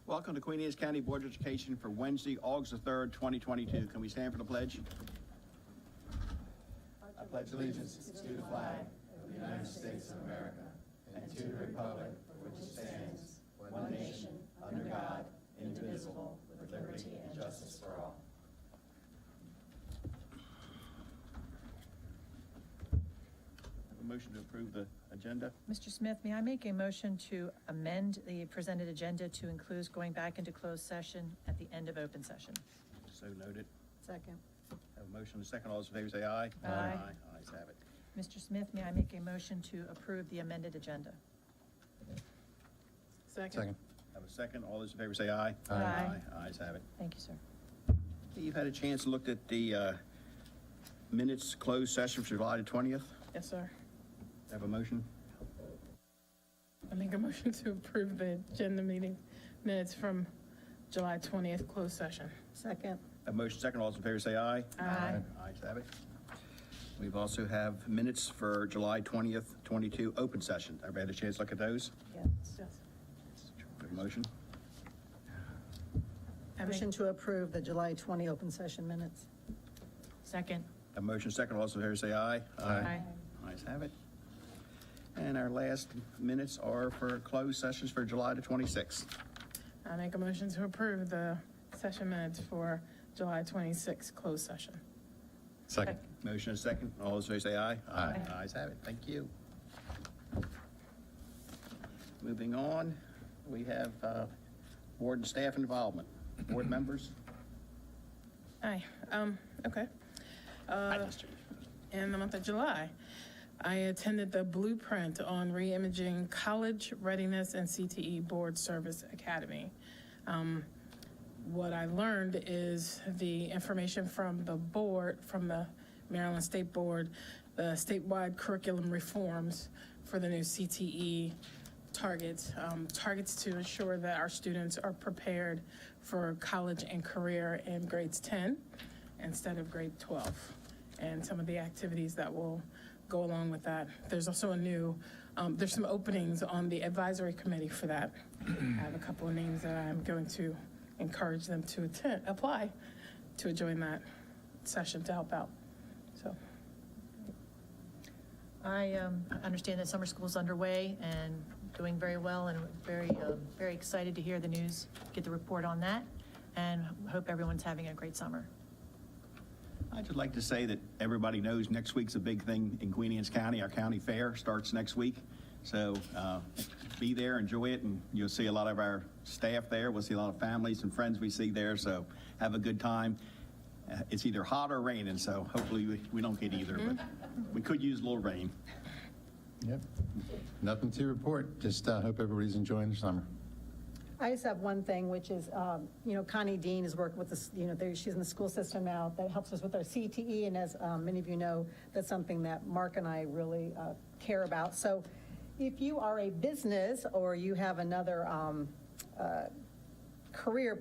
Welcome to Queen Anne's County Board of Education for Wednesday, August the 3rd, 2022. Can we stand for the pledge? I pledge allegiance to the flag of the United States of America and to the republic for which it stands, one nation, under God, indivisible, with liberty and justice for all. A motion to approve the agenda. Mr. Smith, may I make a motion to amend the presented agenda to include going back into closed session at the end of open session? So noted. Second. Have a motion and a second. All those in favor say aye. Aye. Ayes have it. Mr. Smith, may I make a motion to approve the amended agenda? Second. Have a second. All those in favor say aye. Aye. Ayes have it. Thank you, sir. You've had a chance to look at the minutes closed session for July the 20th. Yes, sir. Have a motion? I make a motion to approve the agenda meeting minutes from July 20th closed session. Second. Have a motion second. All those in favor say aye. Aye. Ayes have it. We've also have minutes for July 20th, 22 open session. Everybody had a chance to look at those? Yes. Yes. Have a motion? Motion to approve the July 20 open session minutes. Second. Have a motion second. All those in favor say aye. Aye. Ayes have it. And our last minutes are for closed sessions for July the 26th. I make a motion to approve the session minutes for July 26th closed session. Second. Motion and second. All those in favor say aye. Aye. Ayes have it. Thank you. Moving on, we have board and staff involvement. Board members? Aye. Okay. Aye, Mr. In the month of July, I attended the Blueprint on Reimaging College Readiness and CTE Board Service Academy. What I learned is the information from the board, from the Maryland State Board, the statewide curriculum reforms for the new CTE targets to ensure that our students are prepared for college and career in grades 10 instead of grade 12, and some of the activities that will go along with that. There's also a new, there's some openings on the advisory committee for that. I have a couple of names that I'm going to encourage them to apply to join that session to help out. So. I understand that summer school is underway and doing very well, and very excited to hear the news, get the report on that, and hope everyone's having a great summer. I'd just like to say that everybody knows next week's a big thing in Queen Anne's County. Our county fair starts next week. So be there, enjoy it, and you'll see a lot of our staff there. We'll see a lot of families and friends we see there, so have a good time. It's either hot or raining, so hopefully we don't get either, but we could use a little rain. Yep. Nothing to report. Just hope everybody's enjoying their summer. I just have one thing, which is, Connie Dean has worked with this, she's in the school system now, that helps us with our CTE, and as many of you know, that's something that Mark and I really care about. So if you are a business or you have another career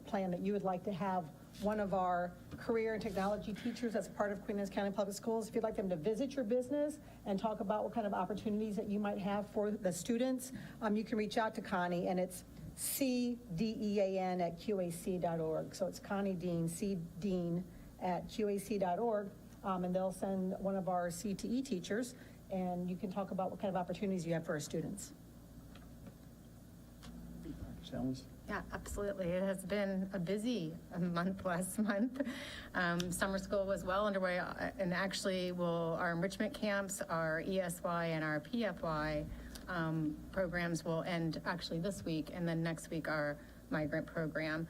plan that you would like to have one of our career and technology teachers as part of Queen Anne's County Public Schools, if you'd like them to visit your business and talk about what kind of opportunities that you might have for the students, you can reach out to Connie, and it's cdean@qac.org. So it's Connie Dean, cdean@qac.org, and they'll send one of our CTE teachers, and you can talk about what kind of opportunities you have for our students. Sellers? Yeah, absolutely. It has been a busy month last month. Summer school was well underway, and actually our enrichment camps, our ESY and our PFY programs will end actually this week, and then next week our Migrant Program.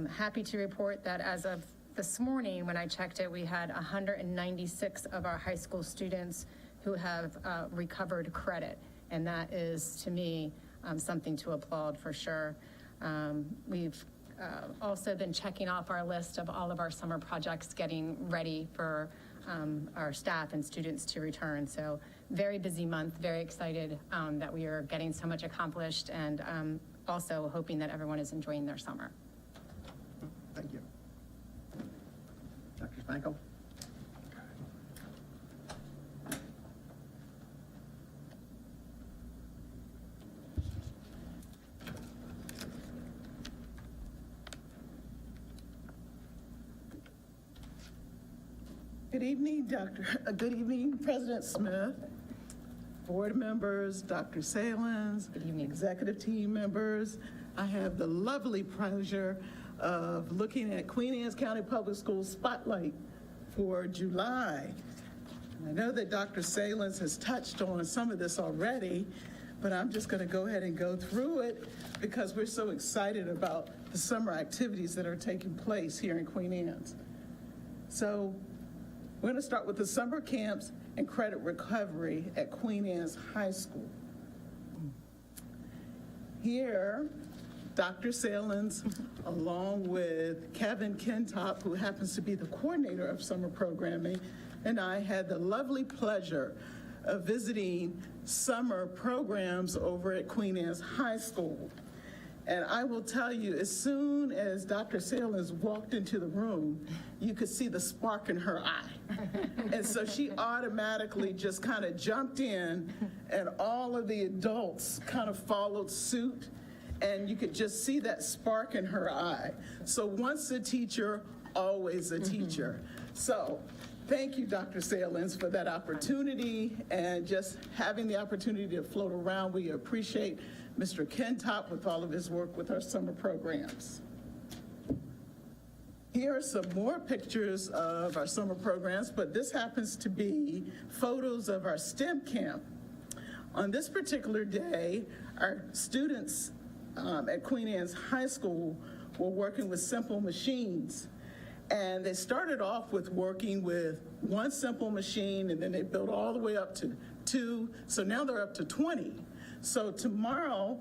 Happy to report that as of this morning, when I checked it, we had 196 of our high school students who have recovered credit, and that is, to me, something to applaud for sure. We've also been checking off our list of all of our summer projects, getting ready for our staff and students to return. So very busy month, very excited that we are getting so much accomplished, and also hoping that everyone is enjoying their summer. Thank you. Dr. Spankel? Good evening, Good evening, President Smith, board members, Dr. Salins, executive team members. I have the lovely pleasure of looking at Queen Anne's County Public Schools Spotlight for July. I know that Dr. Salins has touched on some of this already, but I'm just going to go ahead and go through it because we're so excited about the summer activities that are taking place here in Queen Anne's. So we're going to start with the summer camps and credit recovery at Queen Anne's High School. Here, Dr. Salins, along with Kevin Kentop, who happens to be the coordinator of summer programming, and I had the lovely pleasure of visiting summer programs over at Queen Anne's High School. And I will tell you, as soon as Dr. Salins walked into the room, you could see the spark in her eye. And so she automatically just kind of jumped in, and all of the adults kind of followed suit, and you could just see that spark in her eye. So once a teacher, always a teacher. So thank you, Dr. Salins, for that opportunity and just having the opportunity to float around. We appreciate Mr. Kentop with all of his work with our summer programs. Here are some more pictures of our summer programs, but this happens to be photos of our STEM camp. On this particular day, our students at Queen Anne's High School were working with simple machines. And they started off with working with one simple machine, and then they built all the way up to 2. So now they're up to 20. So tomorrow,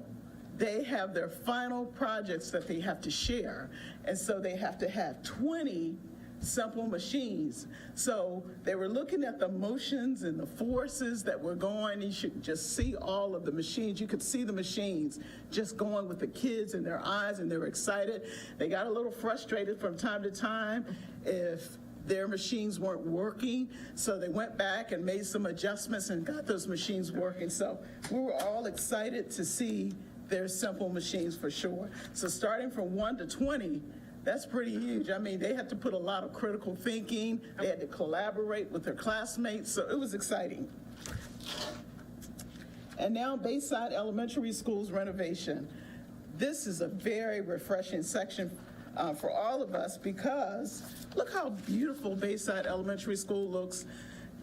they have their final projects that they have to share. And so they have to have 20 simple machines. So they were looking at the motions and the forces that were going. You should just see all of the machines. You could see the machines just going with the kids in their eyes, and they were excited. They got a little frustrated from time to time if their machines weren't working. So they went back and made some adjustments and got those machines working. So we were all excited to see their simple machines for sure. So starting from 1 to 20, that's pretty huge. I mean, they had to put a lot of critical thinking. They had to collaborate with their classmates, so it was exciting. And now Bayside Elementary School's renovation. This is a very refreshing section for all of us because look how beautiful Bayside Elementary School looks.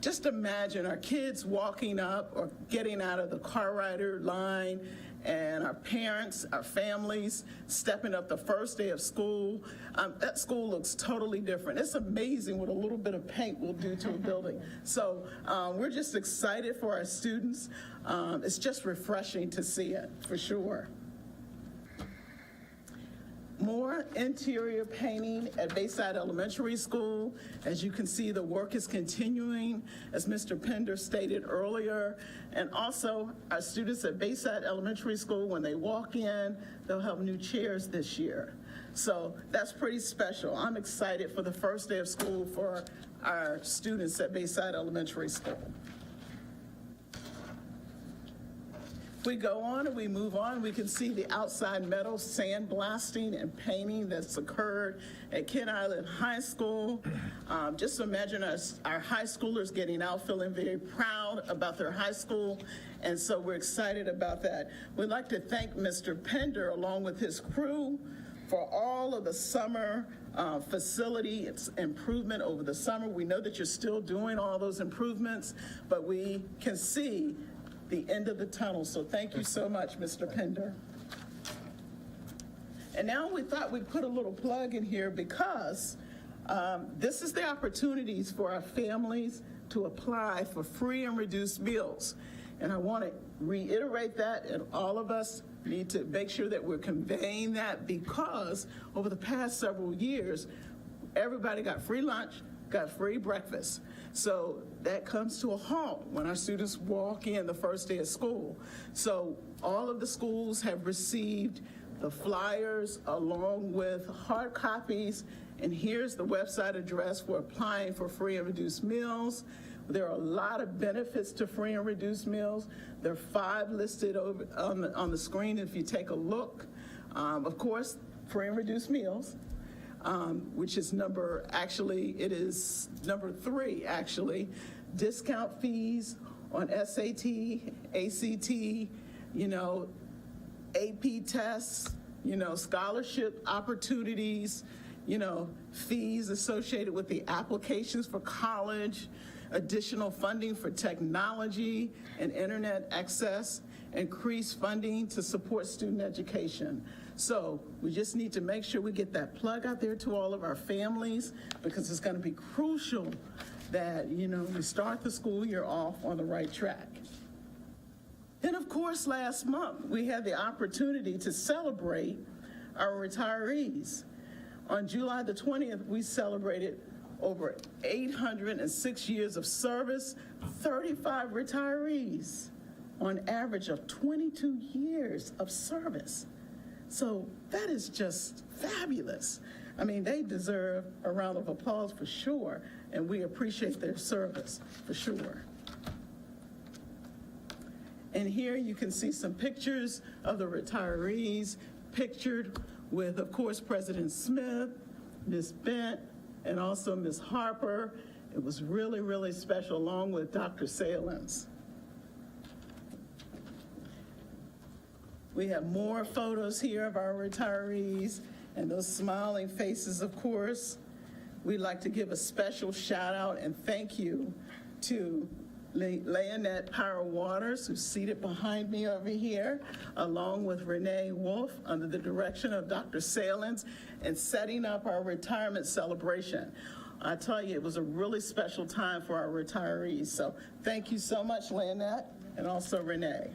Just imagine our kids walking up or getting out of the car rider line, and our parents, our families, stepping up the first day of school. That school looks totally different. It's amazing what a little bit of paint will do to a building. So we're just excited for our students. It's just refreshing to see it, for sure. More interior painting at Bayside Elementary School. As you can see, the work is continuing, as Mr. Pender stated earlier. And also, our students at Bayside Elementary School, when they walk in, they'll have new chairs this year. So that's pretty special. I'm excited for the first day of school for our students at Bayside Elementary School. If we go on and we move on, we can see the outside metal sandblasting and painting that's occurred at Kent Island High School. Just imagine our high schoolers getting out, feeling very proud about their high school, and so we're excited about that. We'd like to thank Mr. Pender along with his crew for all of the summer facility improvement over the summer. We know that you're still doing all those improvements, but we can see the end of the tunnel. So thank you so much, Mr. Pender. And now we thought we'd put a little plug in here because this is the opportunities for our families to apply for free and reduced meals. And I want to reiterate that, and all of us need to make sure that we're conveying that because over the past several years, everybody got free lunch, got free breakfast. So that comes to a halt when our students walk in the first day of school. So all of the schools have received the flyers along with hard copies, and here's the website address for applying for free and reduced meals. There are a lot of benefits to free and reduced meals. There are 5 listed over on the screen if you take a look. Of course, free and reduced meals. which is it is number 3, actually. Discount fees on SAT, ACT, AP tests, scholarship opportunities, fees associated with the applications for college, additional funding for technology and internet access, increased funding to support student education. So we just need to make sure we get that plug out there to all of our families, because it's going to be crucial that, we start the school year off on the right track. Then, of course, last month, we had the opportunity to celebrate our retirees. On July the 20th, we celebrated over 806 years of service, 35 retirees, on average of 22 years of service. So that is just fabulous. I mean, they deserve a round of applause for sure, and we appreciate their service for sure. And here you can see some pictures of the retirees, pictured with, of course, President Smith, Ms. Bent, and also Ms. Harper. It was really, really special, along with Dr. Salins. We have more photos here of our retirees and those smiling faces, of course. We'd like to give a special shout out and thank you to Leonette Power Waters, who's seated behind me over here, along with Renee Wolf, under the direction of Dr. Salins, and setting up our retirement celebration. I tell you, it was a really special time for our retirees. So thank you so much, Leonette, and also Renee.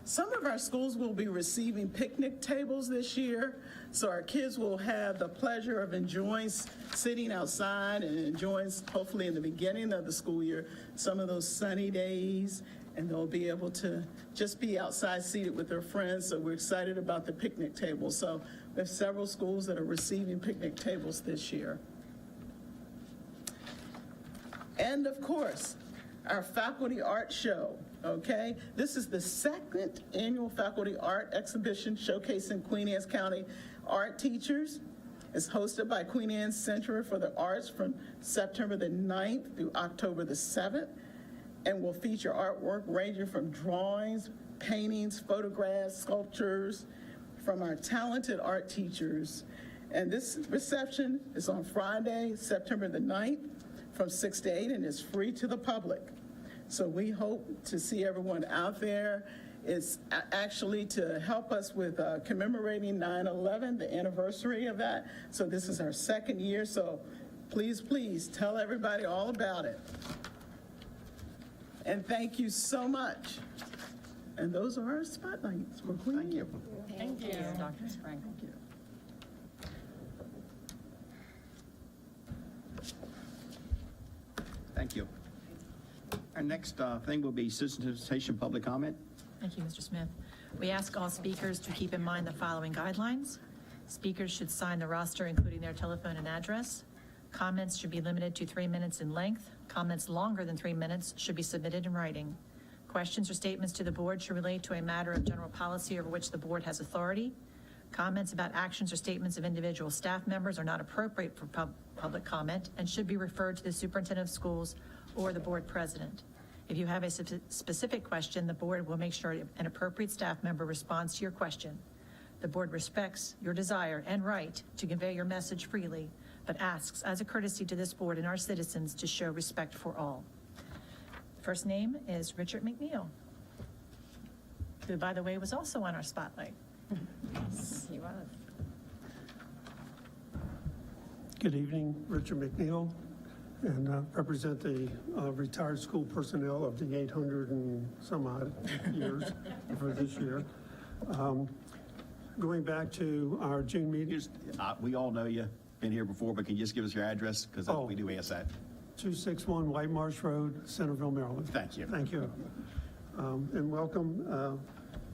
Some of our schools will be receiving picnic tables this year, so our kids will have the pleasure of enjoying sitting outside and enjoying, hopefully in the beginning of the school year, some of those sunny days, and they'll be able to just be outside seated with their friends. So we're excited about the picnic tables. So we have several schools that are receiving picnic tables this year. And of course, our faculty art show. Okay, this is the 2nd annual faculty art exhibition showcasing Queen Anne's County art teachers. It's hosted by Queen Anne's Center for the Arts from September the 9th through October the 7th, and will feature artwork ranging from drawings, paintings, photographs, sculptures from our talented art teachers. And this reception is on Friday, September the 9th from 6 to 8, and is free to the public. So we hope to see everyone out there. It's actually to help us with commemorating 9/11, the anniversary of that. So this is our 2nd year, so please, please tell everybody all about it. And thank you so much. And those are our spotlights for Queen Anne. Thank you. Thank you, Dr. Sprang. Thank you. Thank you. Our next thing will be citizen participation, public comment. Thank you, Mr. Smith. We ask all speakers to keep in mind the following guidelines. Speakers should sign the roster, including their telephone and address. Comments should be limited to 3 minutes in length. Comments longer than 3 minutes should be submitted in writing. Questions or statements to the board should relate to a matter of general policy over which the board has authority. Comments about actions or statements of individual staff members are not appropriate for public comment and should be referred to the superintendent of schools or the board president. If you have a specific question, the board will make sure an appropriate staff member responds to your question. The board respects your desire and right to convey your message freely, but asks as a courtesy to this board and our citizens to show respect for all. First name is Richard McNeil, who, by the way, was also on our spotlight. He was. Good evening, Richard McNeil, and represent the retired school personnel of the 800 and some odd years for this year. Going back to our June meeting. We all know you, been here before, but can you just give us your address? Because we do ask that. 261 White Marsh Road, Centerville, Maryland. Thank you. Thank you. And welcome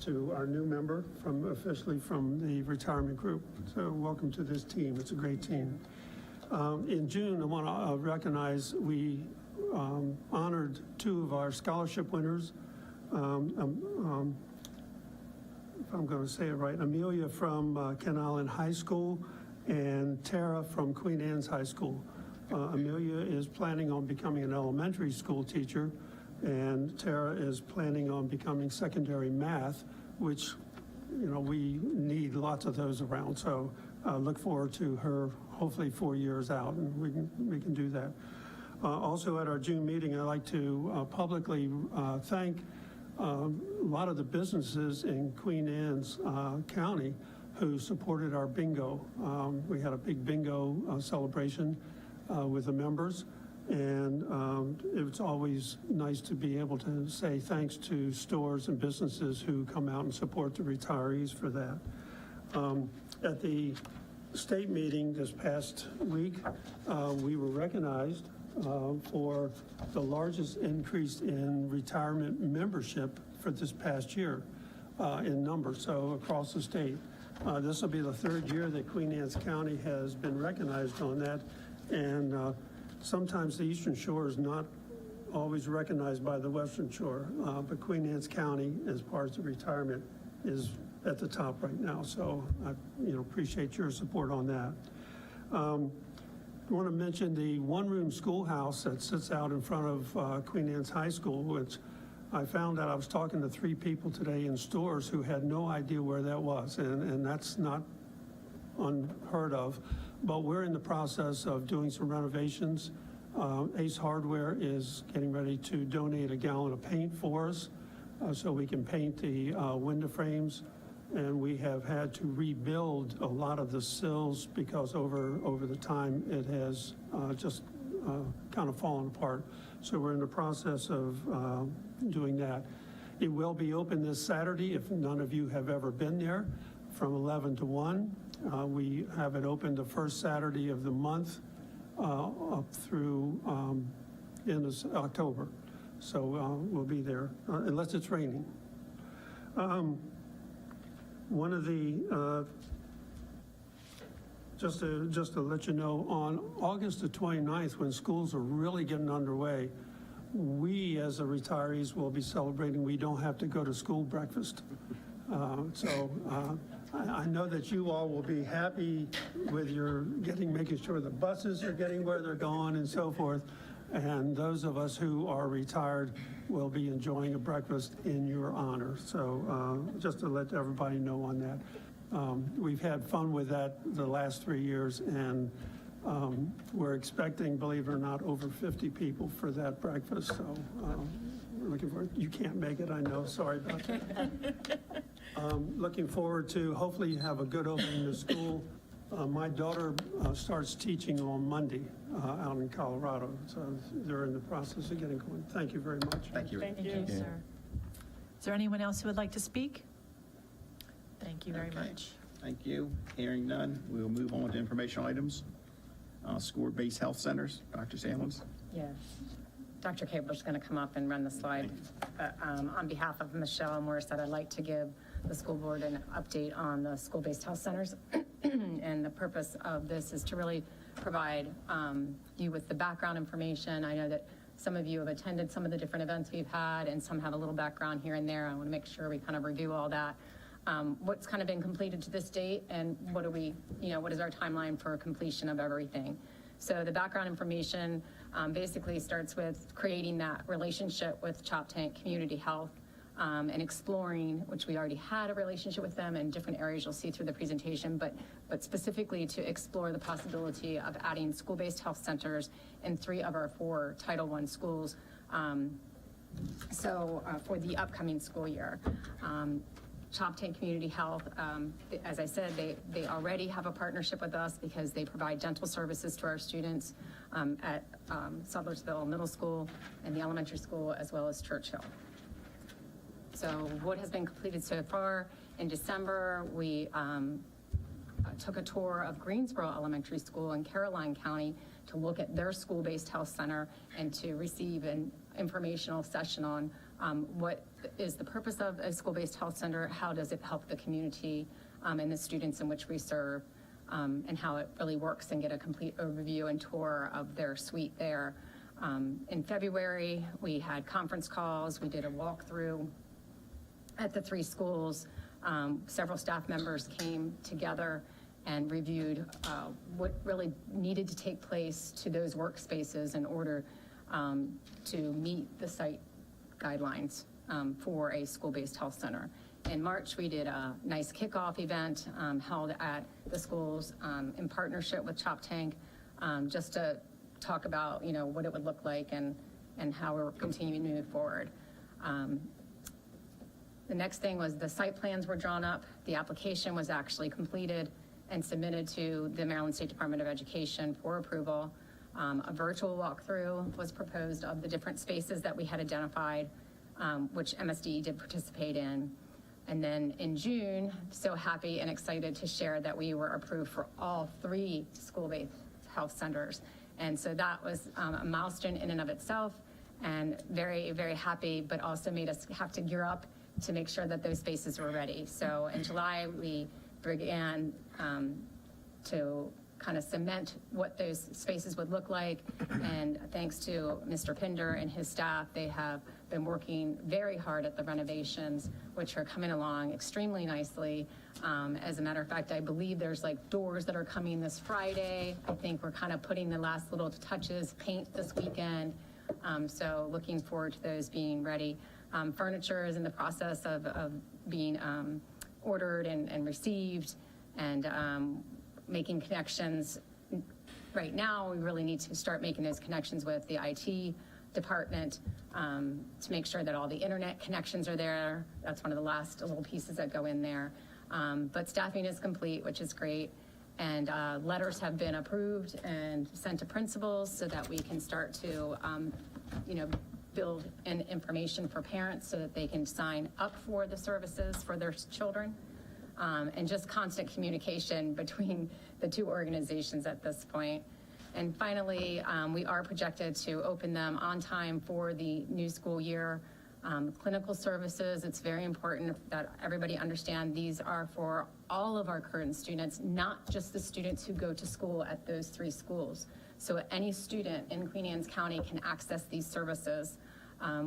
to our new member officially from the retirement group. So welcome to this team. It's a great team. In June, I want to recognize we honored 2 of our scholarship winners. if I'm going to say it right, Amelia from Ken Island High School and Tara from Queen Anne's High School. Amelia is planning on becoming an elementary school teacher, and Tara is planning on becoming secondary math, which, we need lots of those around. So look forward to her, hopefully 4 years out, and we can do that. Also at our June meeting, I'd like to publicly thank a lot of the businesses in Queen Anne's County who supported our bingo. We had a big bingo celebration with the members, and it's always nice to be able to say thanks to stores and businesses who come out and support the retirees for that. At the state meeting this past week, we were recognized for the largest increase in retirement membership for this past year in numbers, so across the state. This will be the third year that Queen Anne's County has been recognized on that, and sometimes the Eastern Shore is not always recognized by the Western Shore, but Queen Anne's County, as far as the retirement, is at the top right now, so I appreciate your support on that. I want to mention the one-room schoolhouse that sits out in front of Queen Anne's High School, which I found out I was talking to 3 people today in stores who had no idea where that was, and that's not unheard of. But we're in the process of doing some renovations. Ace Hardware is getting ready to donate a gallon of paint for us so we can paint the window frames. And we have had to rebuild a lot of the sills because over the time it has just kind of fallen apart. So we're in the process of doing that. It will be open this Saturday if none of you have ever been there, from 11 to 1. We have it open the first Saturday of the month up through end of October. So we'll be there unless it's raining. One of the, just to let you know, on August the 29th, when schools are really getting underway, we as the retirees will be celebrating we don't have to go to school breakfast. I know that you all will be happy with your making sure the buses are getting where they're going and so forth. And those of us who are retired will be enjoying a breakfast in your honor. So just to let everybody know on that. We've had fun with that the last 3 years, and we're expecting, believe it or not, over 50 people for that breakfast. So we're looking forward. You can't make it, I know. Sorry about that. Looking forward to hopefully have a good opening to school. My daughter starts teaching on Monday out in Colorado, so they're in the process of getting going. Thank you very much. Thank you. Thank you, sir. Is there anyone else who would like to speak? Thank you very Okay. much. Thank you. Hearing none, we will move on to informational items. School-based health centers. Dr. Salins. Yeah. Dr. Cabler's going to come up and run the slide. But on behalf of Michelle and Morissette, I'd like to give the school board an update on the school-based health centers. And the purpose of this is to really provide you with the background information. I know that some of you have attended some of the different events we've had, and some have a little background here and there. I want to make sure we kind of review all that. What's kind of been completed to this date, and what do we, what is our timeline for completion of everything? So the background information basically starts with creating that relationship with Choptank Community Health and exploring, which we already had a relationship with them in different areas you'll see through the presentation, but specifically to explore the possibility of adding school-based health centers in 3 of our 4 Title I schools. For the upcoming school year. Choptank Community Health, as I said, they already have a partnership with us because they provide dental services to our students at Sudlersville Middle School and the elementary school, as well as Churchill. So what has been completed so far? In December, we took a tour of Greensboro Elementary School in Caroline County to look at their school-based health center and to receive an informational session on what is the purpose of a school-based health center, how does it help the community and the students in which we serve, and how it really works, and get a complete overview and tour of their suite there. In February, we had conference calls, we did a walkthrough at the 3 schools. Several staff members came together and reviewed what really needed to take place to those workspaces in order to meet the site guidelines for a school-based health center. In March, we did a nice kickoff event held at the schools in partnership with Chop Tank, just to talk about, what it would look like and how we're continuing to move forward. The next thing was the site plans were drawn up. The application was actually completed and submitted to the Maryland State Department of Education for approval. A virtual walkthrough was proposed of the different spaces that we had identified, which MSD did participate in. And then in June, so happy and excited to share that we were approved for all 3 school-based health centers. And so that was a milestone in and of itself, and very, very happy, but also made us have to gear up to make sure that those spaces were ready. So in July, we began to kind of cement what those spaces would look like. And thanks to Mr. Pinder and his staff, they have been working very hard at the renovations, which are coming along extremely nicely. As a matter of fact, I believe there's like doors that are coming this Friday. I think we're kind of putting the last little touches, paint this weekend. So looking forward to those being ready. Furniture is in the process of being ordered and received, and making connections. Right now, we really need to start making those connections with the IT department to make sure that all the internet connections are there. That's one of the last little pieces that go in there. But staffing is complete, which is great. And letters have been approved and sent to principals so that we can start to, build in information for parents so that they can sign up for the services for their children. And just constant communication between the 2 organizations at this point. And finally, we are projected to open them on time for the new school year. Clinical services, it's very important that everybody understand these are for all of our current students, not just the students who go to school at those 3 schools. So any student in Queen Anne's County can access these services,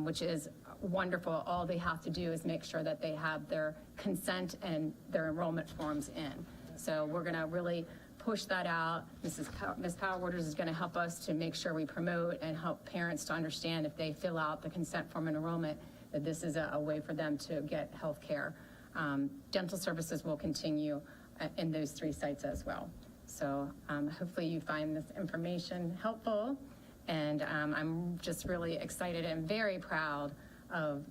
which is wonderful. All they have to do is make sure that they have their consent and their enrollment forms in. So we're gonna really push that out. Ms. Power Waters is gonna help us to make sure we promote and help parents to understand if they fill out the consent form and enrollment, that this is a way for them to get health care. Dental services will continue in those 3 sites as well. So hopefully you find this information helpful. And I'm just really excited and very proud of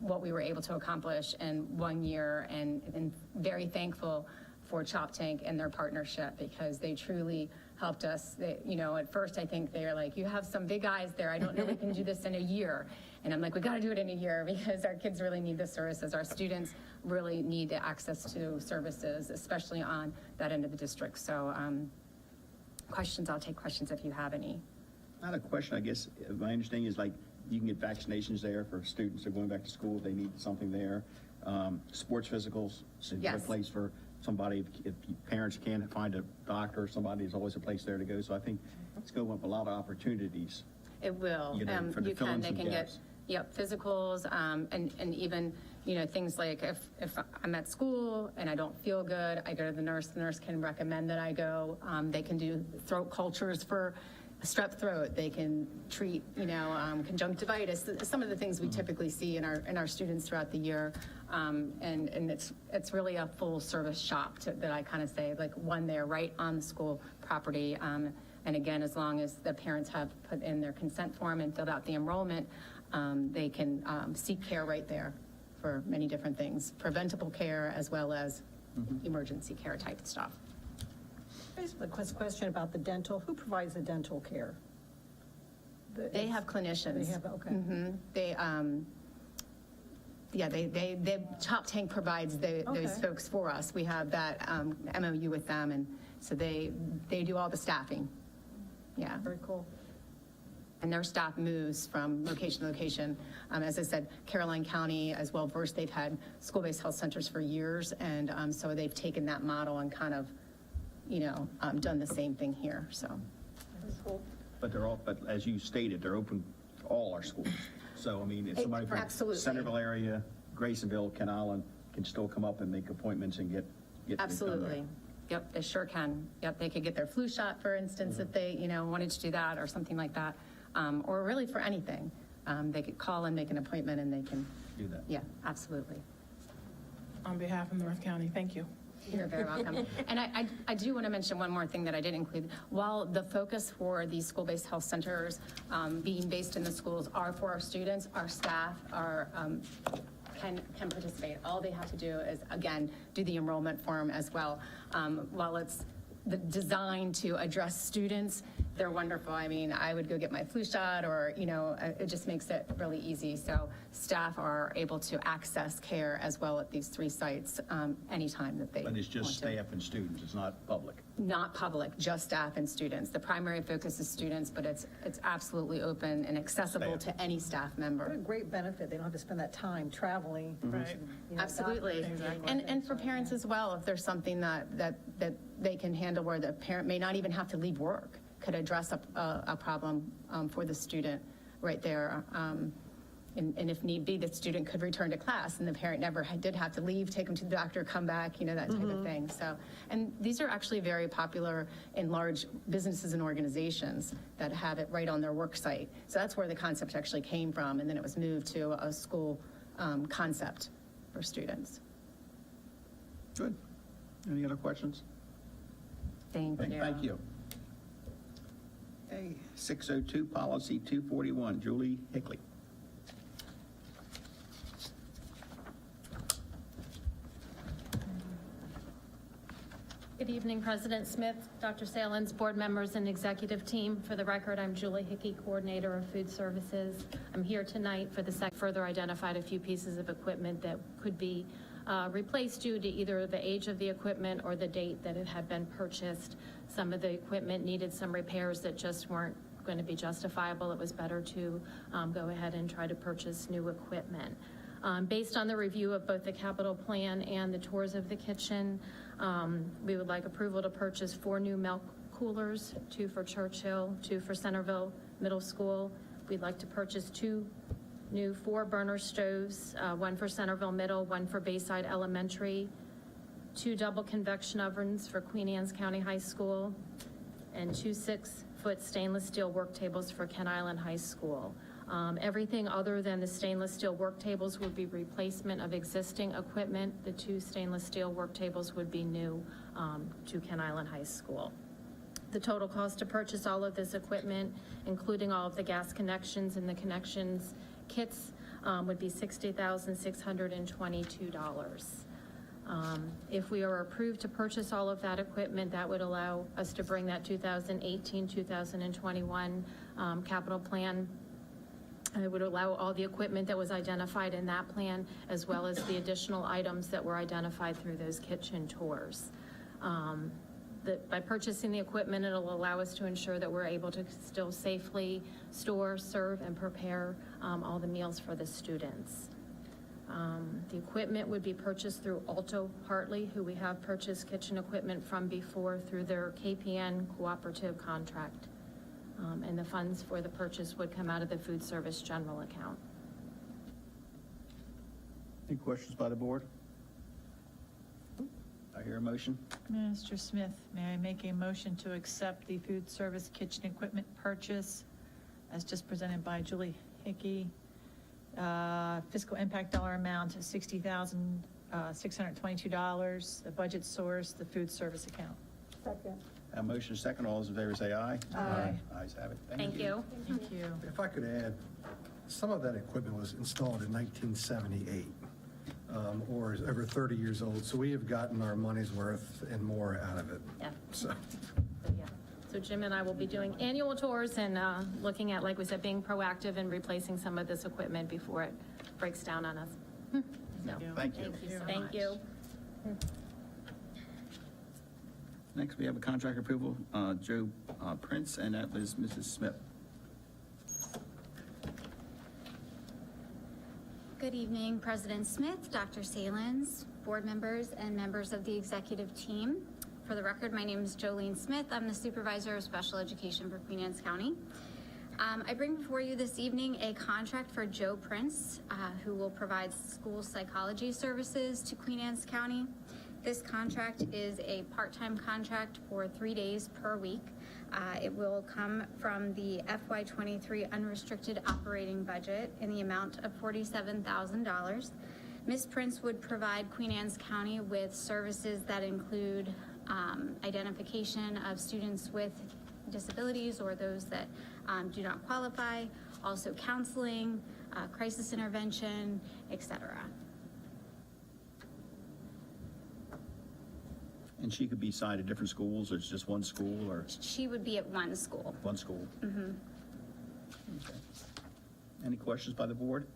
what we were able to accomplish in 1 year, and very thankful for Chop Tank and their partnership, because they truly helped us. They, at first I think they were like, you have some big eyes there. I don't know we can do this in a year. And I'm like, we got to do it in a year, because our kids really need the services. Our students really need the access to services, especially on that end of the district. So questions, I'll take questions if you have any. Not a question, I guess. My understanding is like you can get vaccinations there for students that are going back to school. They need something there. Sports physicals, so you have a Yes. place for somebody. If parents can't find a doctor or somebody, there's always a place there to go. So I think it's going to open up a lot of opportunities. It will. For the filling They some can gaps. get, physicals, and even, things like if I'm at school and I don't feel good, I go to the nurse can recommend that I go. They can do throat cultures for strep throat. They can treat, conjunctivitis, some of the things we typically see in our students throughout the year. And it's really a full service shop that I kind of say, like one there right on the school property. And again, as long as the parents have put in their consent form and filled out the enrollment, they can seek care right there for many different things, preventable care as well as emergency care type stuff. Basically, a question about the dental. Who provides the dental care? They have clinicians. They have, okay. They Chop Tank provides those Okay. folks for us. We have that MOU with them, and so they do all the staffing. Yeah. Very cool. And their staff moves from location to location. As I said, Caroline County as well versed. They've had school-based health centers for years, and so they've taken that model and kind of, done the same thing here. So. But but as you stated, they're open to all our schools. So, I mean, if somebody from Absolutely. Centerville area, Graysonville, Ken Island can still come up and make appointments and get to come Absolutely. there. Yep, they sure can. Yep, they could get their flu shot, for instance, if they, wanted to do that or something like that. Or really for anything. They could call and make an appointment and they can, Do that. yeah, absolutely. On behalf of North County, thank you. You're very welcome. And I do want to mention one more thing that I did include. While the focus for these school-based health centers being based in the schools are for our students, our staff are can participate. All they have to do is, again, do the enrollment form as well. While it's designed to address students, they're wonderful. I mean, I would go get my flu shot or, it just makes it really easy. So staff are able to access care as well at these 3 sites anytime that they But it's just want to. staff and students, it's not public. Not public, just staff and students. The primary focus is students, but it's absolutely open and accessible Staff. to any staff What a member. great benefit. They don't have to spend that time traveling. Right. Absolutely. And for parents as well, if there's something that they can handle where the parent may not even have to leave work, could address a problem for the student right there. And if need be, the student could return to class and the parent never did have to leave, take them to the doctor, come back, that type of thing. So, and these are actually very popular in large businesses and organizations that have it right on their work site. So that's where the concept actually came from, and then it was moved to a school concept for students. Good. Any other questions? Thank you. Thank you. Okay, 602, Policy 241, Julie Hickley. Good evening, President Smith, Dr. Salins, board members, and executive team. For the record, I'm Julie Hickey, Coordinator of Food Services. I'm here tonight for the further identified a few pieces of equipment that could be replaced due to either the age of the equipment or the date that it had been purchased. Some of the equipment needed some repairs that just weren't going to be justifiable. It was better to go ahead and try to purchase new equipment. Based on the review of both the capital plan and the tours of the kitchen, we would like approval to purchase 4 new milk coolers, 2 for Churchill, 2 for Centerville Middle School. We'd like to purchase 2 new 4-burner stoves, 1 for Centerville Middle, 1 for Bayside Elementary, 2 double convection ovens for Queen Anne's County High School, and 2 6-foot stainless steel work tables for Kent Island High School. Everything other than the stainless steel work tables would be replacement of existing equipment. The 2 stainless steel work tables would be new to Kent Island High School. The total cost to purchase all of this equipment, including all of the gas connections and the connections kits, would be $60,622. If we are approved to purchase all of that equipment, that would allow us to bring that 2018-2021 capital plan. It would allow all the equipment that was identified in that plan, as well as the additional items that were identified through those kitchen tours. By purchasing the equipment, it'll allow us to ensure that we're able to still safely store, serve, and prepare all the meals for the students. The equipment would be purchased through Alto Hartley, who we have purchased kitchen equipment from before through their KPN cooperative contract. And the funds for the purchase would come out of the food service general account. Any questions by the board? I hear a motion. Mr. Smith, may I make a motion to accept the food service kitchen equipment purchase as just presented by Julie Hickey? Fiscal impact dollar amount is $60,622. The budget source, the food service account. Second. A motion second, all those in favor say aye. Aye. Ayes have it. Thank you. Thank you. If I could add, some of that equipment was installed in 1978, or is over 30 years old, so we have gotten our money's worth and more out of it. Yeah. So, Yeah. So Jim and I will be doing annual tours and looking at, like we said, being proactive and replacing some of this equipment before it breaks down on us. Thank you. Thank you. Next, we have a contract approval, Joe Prince, and that was Mrs. Smith. Good evening, President Smith, Dr. Salins, board members, and members of the executive team. For the record, my name is Jolene Smith. I'm the Supervisor of Special Education for Queen Anne's County. I bring before you this evening a contract for Joe Prince, who will provide school psychology services to Queen Anne's County. This contract is a part-time contract for 3 days per week. It will come from the FY23 unrestricted operating budget in the amount of $47,000. Ms. Prince would provide Queen Anne's County with services that include identification of students with disabilities or those that do not qualify, also counseling, crisis intervention, etc. And she could be assigned to different schools, or it's just one school, or She would be at one school. one school? Okay. Any questions by the board?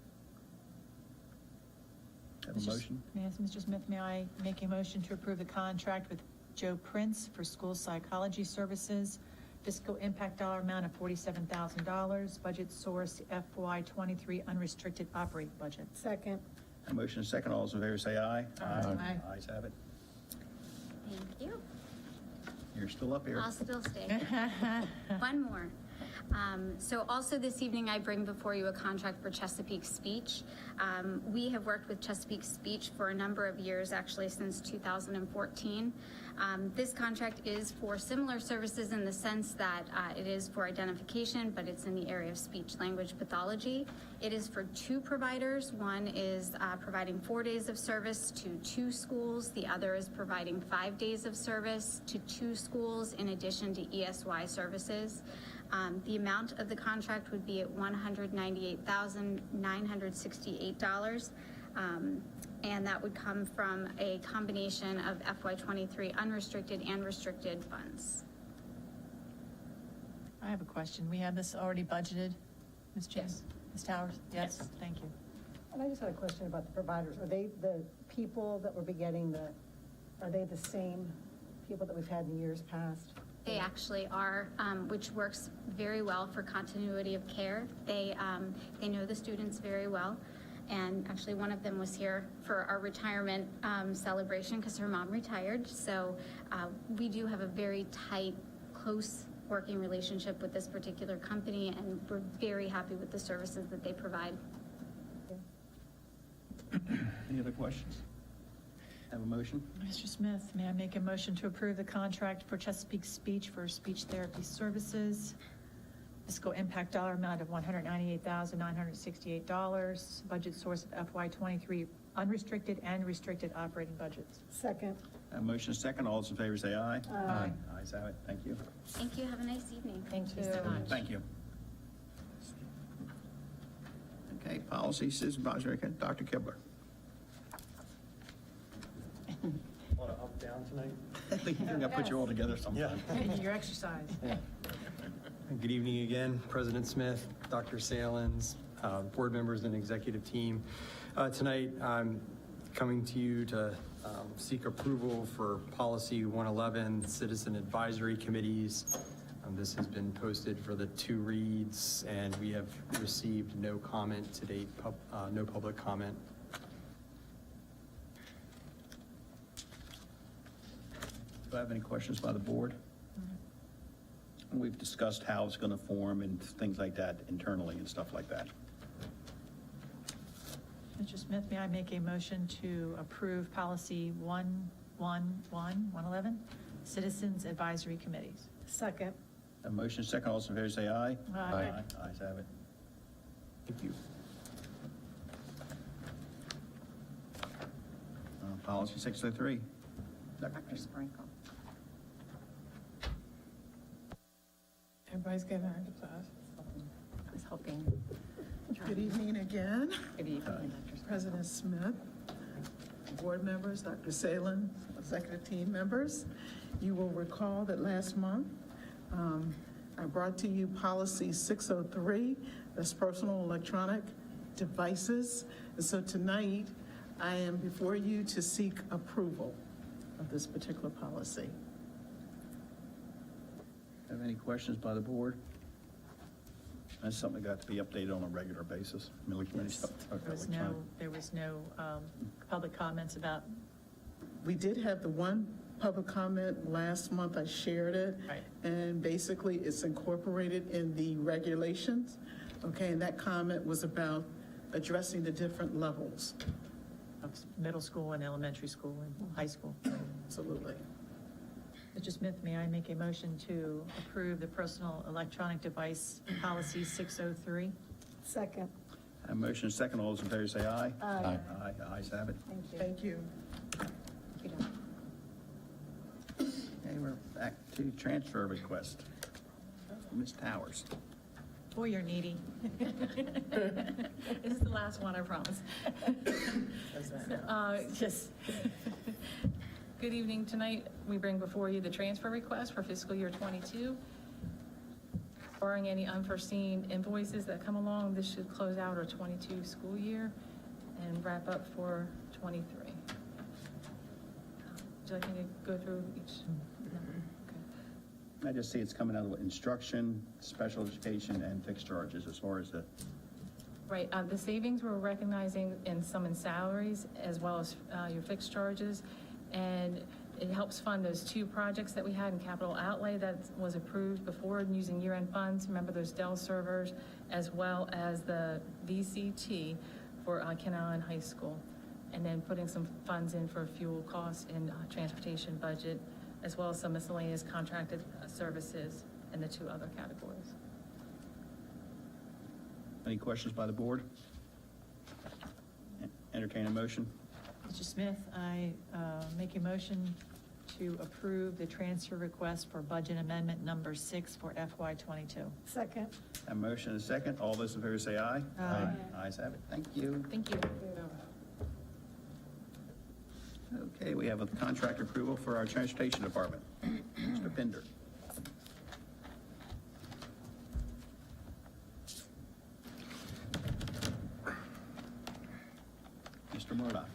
Have a motion? Yes, Mr. Smith, may I make a motion to approve the contract with Joe Prince for school psychology services? Fiscal impact dollar amount of $47,000. Budget source FY23 unrestricted operating budget. Second. A motion and a second. All those in favor say aye. Aye. Ayes have it. Thank you. You're still up here. I'll still stay. One more. So also this evening, I bring before you a contract for Chesapeake Speech. We have worked with Chesapeake Speech for a number of years, actually since 2014. This contract is for similar services in the sense that it is for identification, but it's in the area of speech language pathology. It is for 2 providers. One is providing 4 days of service to 2 schools. The other is providing 5 days of service to 2 schools in addition to ESY services. The amount of the contract would be at $198,968. And that would come from a combination of FY23 unrestricted and restricted funds. I have a question. We have this already budgeted, Ms. James? Ms. Towers? Yes, thank you. And I just had a question about the providers. Are they the people that will be getting are they the same people that we've had in years past? They actually are, which works very well for continuity of care. They know the students very well. And actually, one of them was here for our retirement celebration because her mom retired. So we do have a very tight, close working relationship with this particular company, and we're very happy with the services that they provide. Any other questions? Have a motion? Mr. Smith, may I make a motion to approve the contract for Chesapeake Speech for speech therapy services? Fiscal impact dollar amount of $198,968. Budget source of FY23 unrestricted and restricted operating budgets. Second. A motion and a second. All those in favor say aye. Aye. Ayes have it. Thank you. Thank you. Have a nice evening. Thank you so much. Thank you. Okay, policy, citizen advisory, Dr. Kibler. Want to up down tonight? I think you're gonna put you all together sometime. Your exercise. Good evening again, President Smith, Dr. Salins, board members and executive team. Tonight, I'm coming to you to seek approval for Policy 111, Citizen Advisory Committees. This has been posted for the 2 reads, and we have received no comment to date, no public comment. Do I have any questions by the board? We've discussed how it's going to form and things like that internally and stuff like that. Mr. Smith, may I make a motion to approve policy 111, Citizens Advisory Committees? Second. A motion and a second. All those in favor say aye. Aye. Ayes have it. Thank you. Policy 603. Dr. Sprinkle. Everybody's getting an applause. I was hoping. Good evening again, Good evening, Dr. Sprinkle. President Smith, board members, Dr. Salin, executive team members. You will recall that last month, I brought to you policy 603, that's personal electronic devices. And so tonight, I am before you to seek approval of this particular policy. Have any questions by the board? That's something that got to be updated on a regular basis. There was no public comments about, We did have the one public comment last month. I shared it. Right. And basically, it's incorporated in the regulations. Okay, and that comment was about addressing the different levels. Of middle school and elementary school and high school. Absolutely. Mr. Smith, may I make a motion to approve the personal electronic device policy 603? Second. A motion and second. All those in favor say aye. Aye. Aye. Ayes have it. Thank you. Okay, we're back to transfer request. Ms. Towers. Boy, you're needy. This is the last one, I promise. Good evening. Tonight, we bring before you the transfer request for fiscal year '22. Barring any unforeseen invoices that come along, this should close out our '22 school year and wrap up for '23. Would you like me to go through each number? Okay. I just see it's coming out of instruction, special education, and fixed charges as far as the, Right, the savings we're recognizing in some in salaries as well as your fixed charges. And it helps fund those two projects that we had in capital outlay that was approved before and using year-end funds. Remember those Dell servers, as well as the VCT for Ken Island High School. And then putting some funds in for fuel costs and transportation budget, as well as some miscellaneous contracted services in the two other categories. any questions by the board? Entertain a motion. Mr. Smith, I make a motion to approve the transfer request for budget amendment number 6 for FY '22. Second. A motion and a second. All those in favor say aye. Aye. Ayes have it. Thank you. Thank you. Okay, we have a contract approval for our transportation department. Mr. Pender. Mr. Murdoch.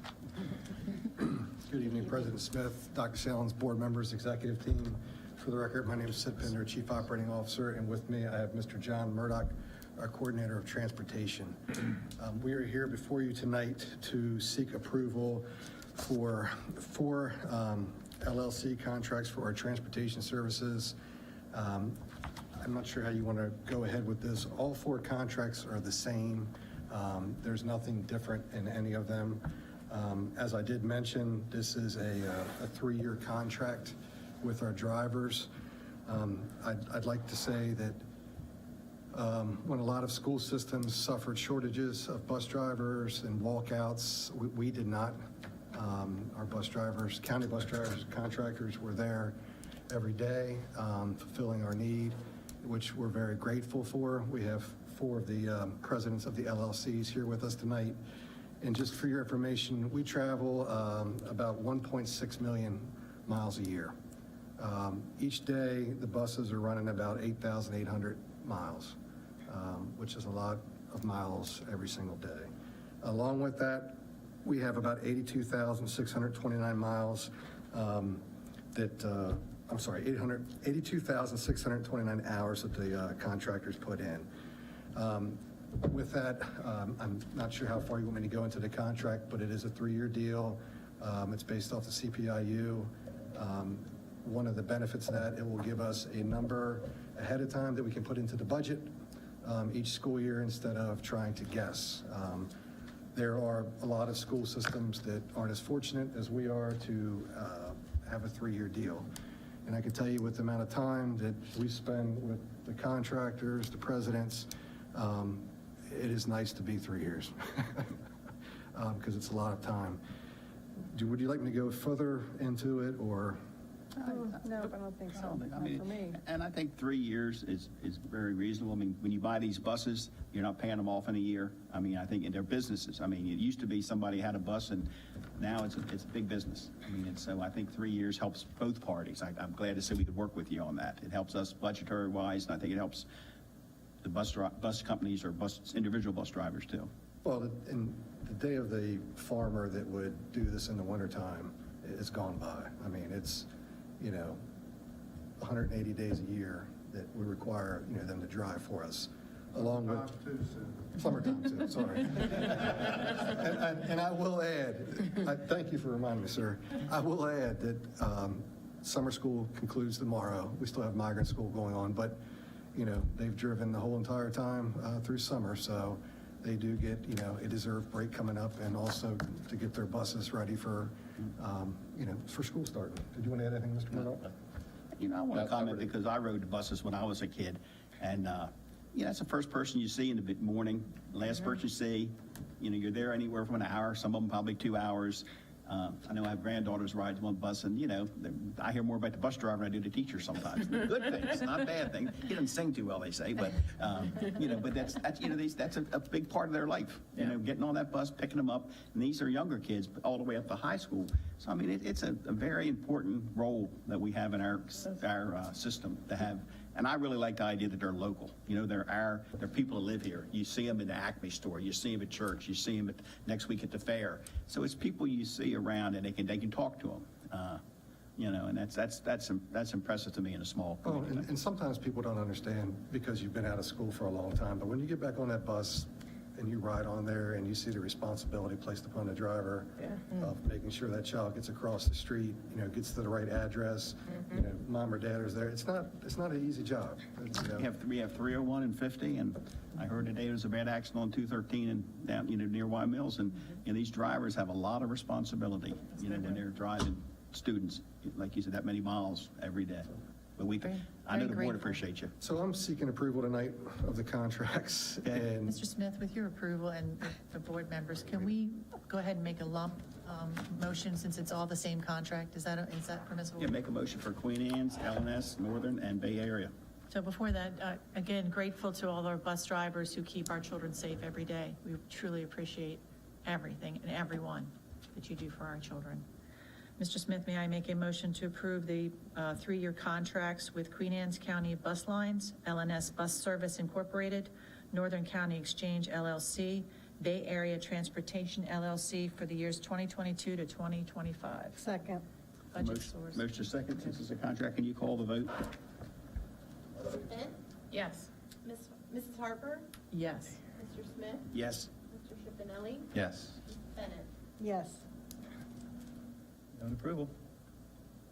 Good evening, President Smith, Dr. Salins, board members, executive team. For the record, my name is Sid Pender, Chief Operating Officer, and with me I have Mr. John Murdoch, our Coordinator of Transportation. We are here before you tonight to seek approval for four LLC contracts for our transportation services. I'm not sure how you want to go ahead with this. All four contracts are the same. There's nothing different in any of them. As I did mention, this is a 3-year contract with our drivers. I'd like to say that when a lot of school systems suffered shortages of bus drivers and walkouts, we did not. Our bus drivers, county bus drivers, contractors were there every day fulfilling our need, which we're very grateful for. We have 4 of the presidents of the LLCs here with us tonight. And just for your information, we travel about 1.6 million miles a year. Each day, the buses are running about 8,800 miles, which is a lot of miles every single day. Along with that, we have about 82,629 miles 82,629 hours that the contractors put in. With that, I'm not sure how far you want me to go into the contract, but it is a 3-year deal. It's based off the CPIU. One of the benefits of that, it will give us a number ahead of time that we can put into the budget each school year instead of trying to guess. There are a lot of school systems that aren't as fortunate as we are to have a 3-year deal. And I can tell you with the amount of time that we spend with the contractors, the presidents, it is nice to be 3 years because it's a lot of time. Would you like me to go further into it or? No, I don't think so. I Not mean, for me. and I think 3 years is very reasonable. I mean, when you buy these buses, you're not paying them off in a year. I mean, I think in their businesses. I mean, it used to be somebody had a bus, and now it's a big business. I mean, and so I think 3 years helps both parties. I'm glad to say we could work with you on that. It helps us budgetary-wise, and I think it helps the bus companies or individual bus drivers too. Well, in the day of the farmer that would do this in the wintertime, it's gone by. I mean, it's, 180 days a year that we require, them to drive for us, along with. Summertime too, sorry. And I will add, thank you for reminding me, sir. I will add that summer school concludes tomorrow. We still have migrant school going on, but, they've driven the whole entire time through summer, so they do get, a deserved break coming up, and also to get their buses ready for, for school starting. Did you want to add anything, Mr. Murdock? I want to comment because I rode the buses when I was a kid, and, that's the first person you see in the morning, last person you see. You're there anywhere from an hour, some of them probably 2 hours. I know I have granddaughters ride one bus, and, I hear more about the bus driver than I do the teacher sometimes. Good things, not bad things. He doesn't sing too well, they say, but, but that's a big part of their life, getting on that bus, picking them up. And these are younger kids, all the way up to high school. So, I mean, it's a very important role that we have in our system to have. And I really like the idea that they're local. They're people that live here. You see them in the Acme store. You see them at church. You see them next week at the fair. So it's people you see around, and they can talk to them. And that's impressive to me in a small community. And sometimes people don't understand because you've been out of school for a long time. But when you get back on that bus and you ride on there and you see the responsibility placed upon the driver of making sure that child gets across the street, gets to the right address, mom or dad is there. It's not an easy job. We have 301 and 50, and I heard today there was a bad accident on 213 and down, near Y Mills, and these drivers have a lot of responsibility, when they're driving students, like you said, that many miles every day. But I know the board appreciates you. So I'm seeking approval tonight of the contracts. And Mr. Smith, with your approval and the board members, can we go ahead and make a lump motion since it's all the same contract? Is that permissible? Yeah, make a motion for Queen Anne's, LNS, Northern, and Bay Area. So before that, again, grateful to all our bus drivers who keep our children safe every day. We truly appreciate everything and everyone that you do for our children. Mr. Smith, may I make a motion to approve the 3-year contracts with Queen Anne's County Bus Lines, LNS Bus Service Incorporated, Northern County Exchange LLC, Bay Area Transportation LLC for the years 2022 to 2025. Second. Budget source. Motion second, since it's a contract, can you call the vote? Yes. Mrs. Harper? Yes. Mr. Smith? Yes. Mr. Chiapinelli? Yes. Bennett? Yes. On approval.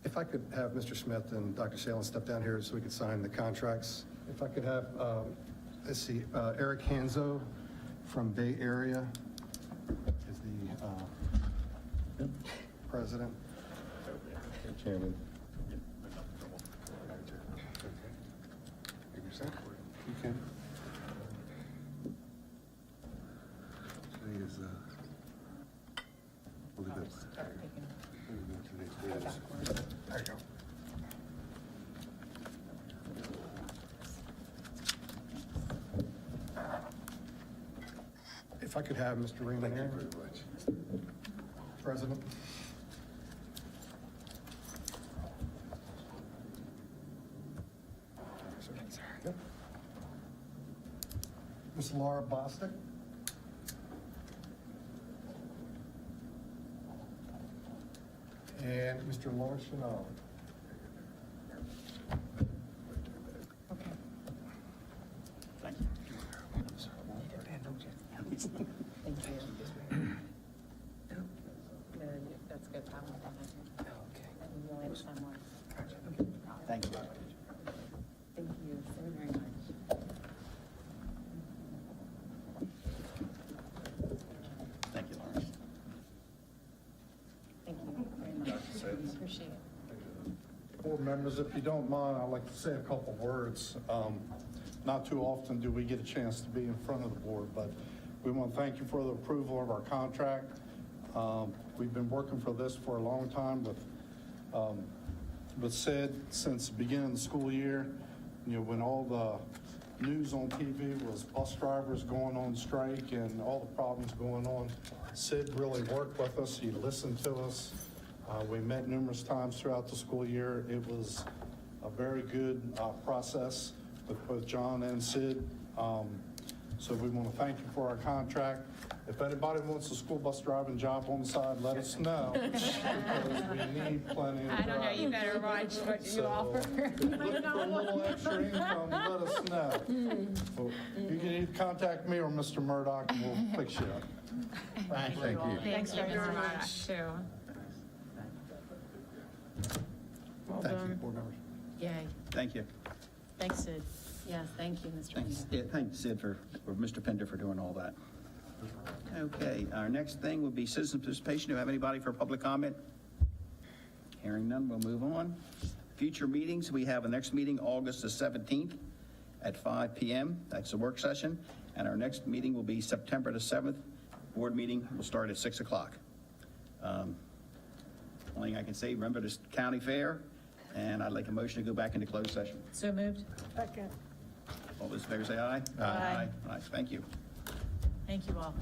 if I could have Mr. Smith and Dr. Salins step down here so we could sign the contracts. If I could have, let's see, Eric Hanzo from Bay Area is the president. Chairman. You can. Today is, what is it? There you go. If I could have Mr. Raymond here. Thank you very much. President. Ms. Laura Bostic. And Mr. Lawrence Chanel. Thank you. That's good. You only have to sign one. Thank you. Thank you so very much. Thank you, Lawrence. Thank you very much. Appreciate it. Board members, if you don't mind, I'd like to say a couple words. Not too often do we get a chance to be in front of the board, but we want to thank you for the approval of our contract. We've been working for this for a long time with Sid since the beginning of the school year. You know, when all the news on TV was bus drivers going on strike and all the problems going on, Sid really worked with us. He listened to us. We met numerous times throughout the school year. It was a very good process with both John and Sid. So we want to thank you for our contract. If anybody wants a school bus driving job on the side, let us know, because we need plenty of I don't know, you drivers. better watch what you So, offer. if you're looking for a little extra income, let us know. Well, you can either contact me or Mr. Murdock, and we'll fix you up. Thank you. Thanks very much, too. Well Thank you, done. board members. Yay. Thank you. Thanks, Sid. Yes, thank you, Mr. Thanks, Mayor. yeah, thanks, Sid, or Mr. Pender for doing all that. Okay, our next thing will be citizen participation. Do you have anybody for public comment? Hearing none, we'll move on. Future meetings, we have a next meeting August the 17th at 5 p.m. That's a work session. And our next meeting will be September the 7th. Board meeting will start at 6 o'clock. Only thing I can say, remember this county fair, and I'd like a motion to go back into closed session. So moved. Second. All those in favor say aye. Aye. Aye. Thank you. Thank you all.